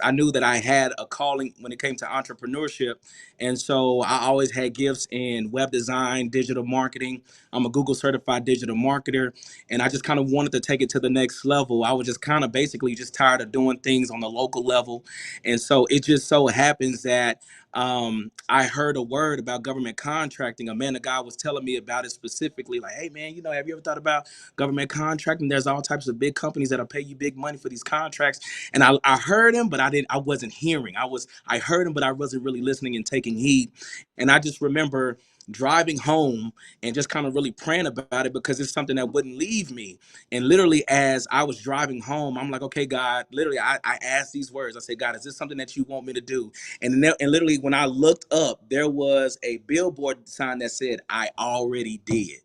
I knew that I had a calling when it came to entrepreneurship. And so I always had gifts in web design, digital marketing. I'm a Google certified digital marketer. And I just kind of wanted to take it to the next level. I was just kind of basically just tired of doing things on the local level. And so it just so happens that I heard a word about government contracting. A man of God was telling me about it specifically, like, hey man, have you ever thought about government contracting? There's all types of big companies that'll pay you big money for these contracts. And I heard him, but I wasn't hearing. I heard him, but I wasn't really listening and taking heed. And I just remember driving home and just kind of really praying about it because it's something that wouldn't leave me. And literally, as I was driving home, I'm like, okay, God, literally, I asked these words. I said, God, is this something that you want me to do? And literally, when I looked up, there was a billboard sign that said, I already did.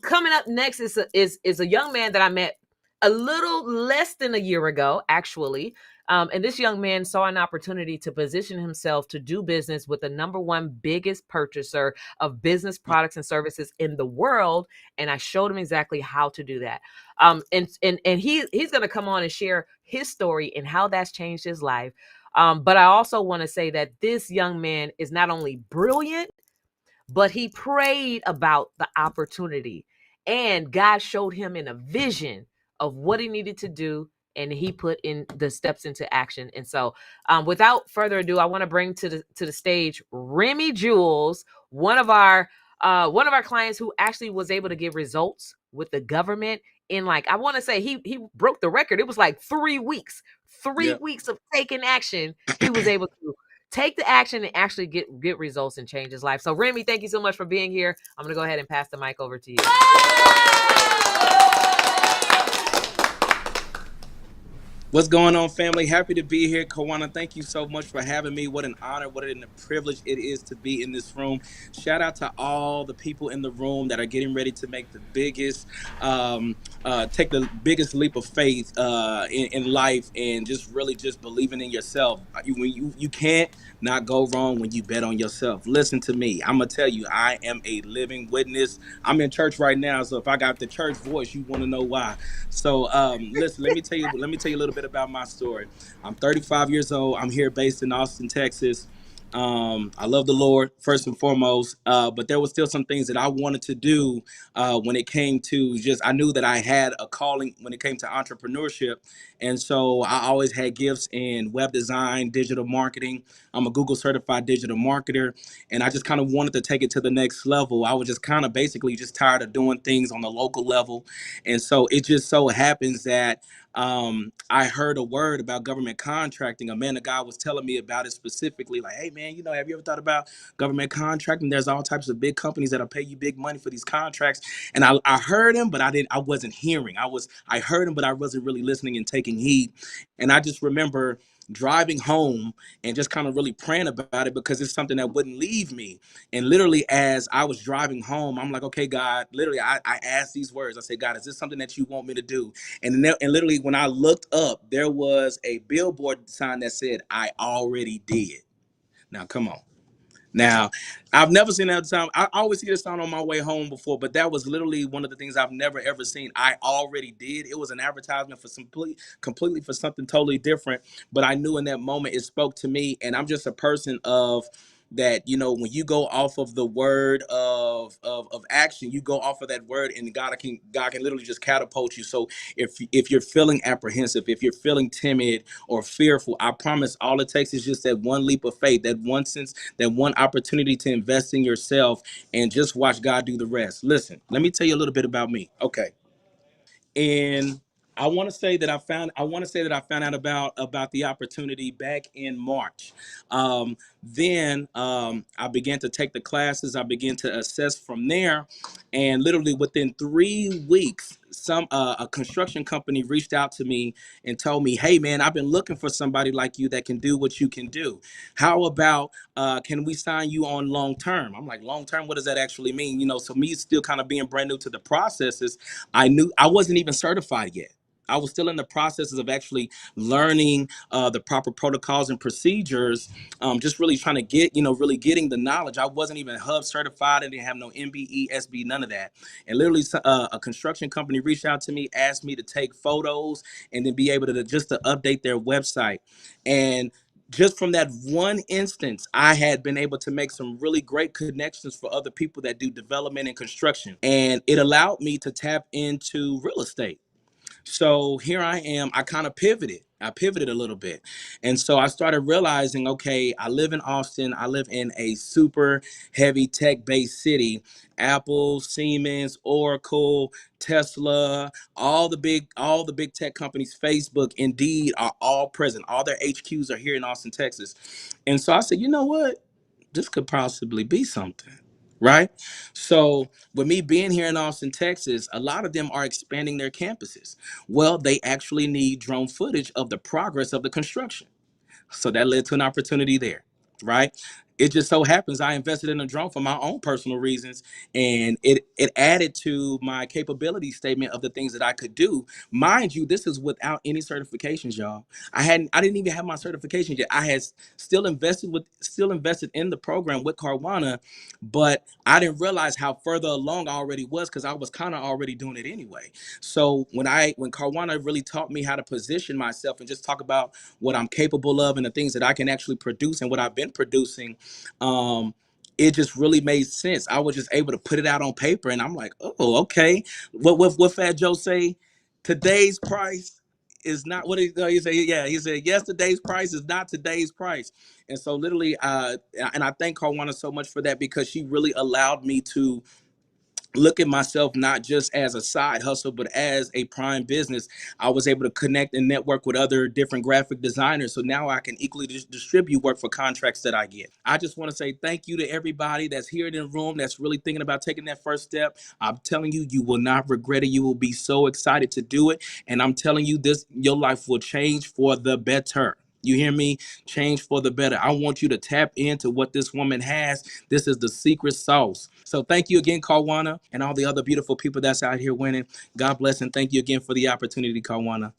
Coming up next is a young man that I met a little less than a year ago, actually. And this young man saw an opportunity to position himself to do business with the number one biggest purchaser of business products and services in the world. And I showed him exactly how to do that. And he's going to come on and share his story and how that's changed his life. But I also want to say that this young man is not only brilliant, but he prayed about the opportunity, and God showed him in a vision of what he needed to do, and he put in the steps into action. And so without further ado, I want to bring to the stage Remy Jules, one of our clients who actually was able to get results with the government in, like, I want to say he broke the record. It was like 3 weeks, three Yeah. weeks of taking action. He was able to take the action and actually get results and change his life. So Remy, thank you so much for being here. I'm going to go ahead and pass the mic over to you. What's going on, family? Happy to be here. Kawana, thank you so much for having me. What an honor, what a privilege it is to be in this room. Shout out to all the people in the room that are getting ready to make the biggest, take the biggest leap of faith in life, and just really just believing in yourself. You can't not go wrong when you bet on yourself. Listen to me. I'm going to tell you, I am a living witness. I'm in church right now, so if I got the church voice, you want to know why. So listen, let me tell you a little bit about my story. I'm 35 years old. I'm here based in Austin, Texas. I love the Lord first and foremost, but there was still some things that I wanted to do when it came to just, I knew that I had a calling when it came to entrepreneurship. And so I always had gifts in web design, digital marketing. I'm a Google certified digital marketer. And I just kind of wanted to take it to the next level. I was just kind of basically just tired of doing things on the local level. And so it just so happens that I heard a word about government contracting. A man of God was telling me about it specifically, like, hey man, have you ever thought about government contracting? There's all types of big companies that'll pay you big money for these contracts. And I heard him, but I wasn't hearing. I heard him, but I wasn't really listening and taking heed. And I just remember driving home and just kind of really praying about it because it's something that wouldn't leave me. And literally, as I was driving home, I'm like, okay, God, literally, I asked these words. I said, God, is this something that you want me to do? And literally, when I looked up, there was a billboard sign that said, I already did. Now, come on. Now, I've never seen that sign. I always see this sign on my way home before, but that was literally one of the things I've never ever seen. I already did. It was an advertisement for completely for something totally different. But I knew in that moment it spoke to me, and I'm just a person of that. When you go off of the word of action, you go off of that word, and God can literally just catapult you. So if you're feeling apprehensive, if you're feeling timid or fearful, I promise all it takes is just that one leap of faith, that one opportunity to invest in yourself, and just watch God do the rest. Listen, let me tell you a little bit about me. Okay. And I want to say that I found out about the opportunity back in March. Then I began to take the classes. I began to assess from there, and literally within 3 weeks, some a construction company reached out to me and told me, "Hey man, I've been looking for somebody like you that can do what you can do. How about can we sign you on long term?" I'm like, "Long term? What does that actually mean?" So me still kind of being brand new to the processes, I knew I wasn't even certified yet. I was still in the processes of actually learning the proper protocols and procedures, just really trying to get, really getting the knowledge. I wasn't even Hub certified. I didn't have no MBE, SB, none of that. And literally, a construction company reached out to me, asked me to take photos and then be able to just to update their website. And just from that one instance, I had been able to make some really great connections for other people that do development and construction. And it allowed me to tap into real estate. So here I am. I kind of pivoted. I pivoted a little bit. And so I started realizing, okay, I live in Austin. I live in a super heavy tech based city. Apple, Siemens, Oracle, Tesla, all the big tech companies, Facebook, Indeed, are all present. All their HQs are here in Austin, Texas. And so I said, you know what? This could possibly be something, right? So, with me being here in Austin, Texas, a lot of them are expanding their campuses. Well, they actually need drone footage of the progress of the construction. So that led to an opportunity there, right? It just so happens I invested in a drone for my own personal reasons, and it added to my capability statement of the things that I could do. Mind you, this is without any certifications, y'all. I didn't even have my certification yet. I had still invested in the program with Carwana, but I didn't realize how further along I already was because I was kind of already doing it anyway. So when Carwana really taught me how to position myself and just talk about what I'm capable of and the things that I can actually produce and what I've been producing, um, it just really made sense. I was just able to put it out on paper, and I'm like, oh, okay. What Fat Joe say? Today's price is not what he said. Yeah, he said yesterday's price is not today's price, and so literally, and I thank Carwana so much for that because she really allowed me to look at myself not just as a side hustle but as a prime business. I was able to connect and network with other different graphic designers, so now I can equally distribute work for contracts that I get. I just want to say thank you to everybody that's here in the room that's really thinking about taking that first step. I'm telling you, you will not regret it. You will be so excited to do it, and I'm telling you, this your life will change for the better. You hear me? Change for the better. I want you to tap into what this woman has. This is the secret sauce. So thank you again, Kawana, and all the other beautiful people that's out here winning. God bless, and thank you again for the opportunity, Kawana.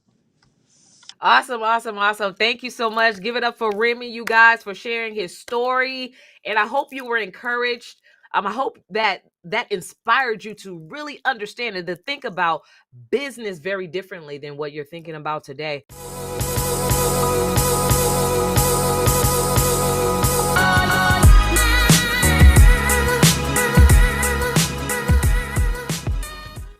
Awesome, awesome, awesome. Thank you so much. Give it up for Remy, you guys, for sharing his story. And I hope you were encouraged. I hope that inspired you to really understand and to think about business very differently than what you're thinking about today.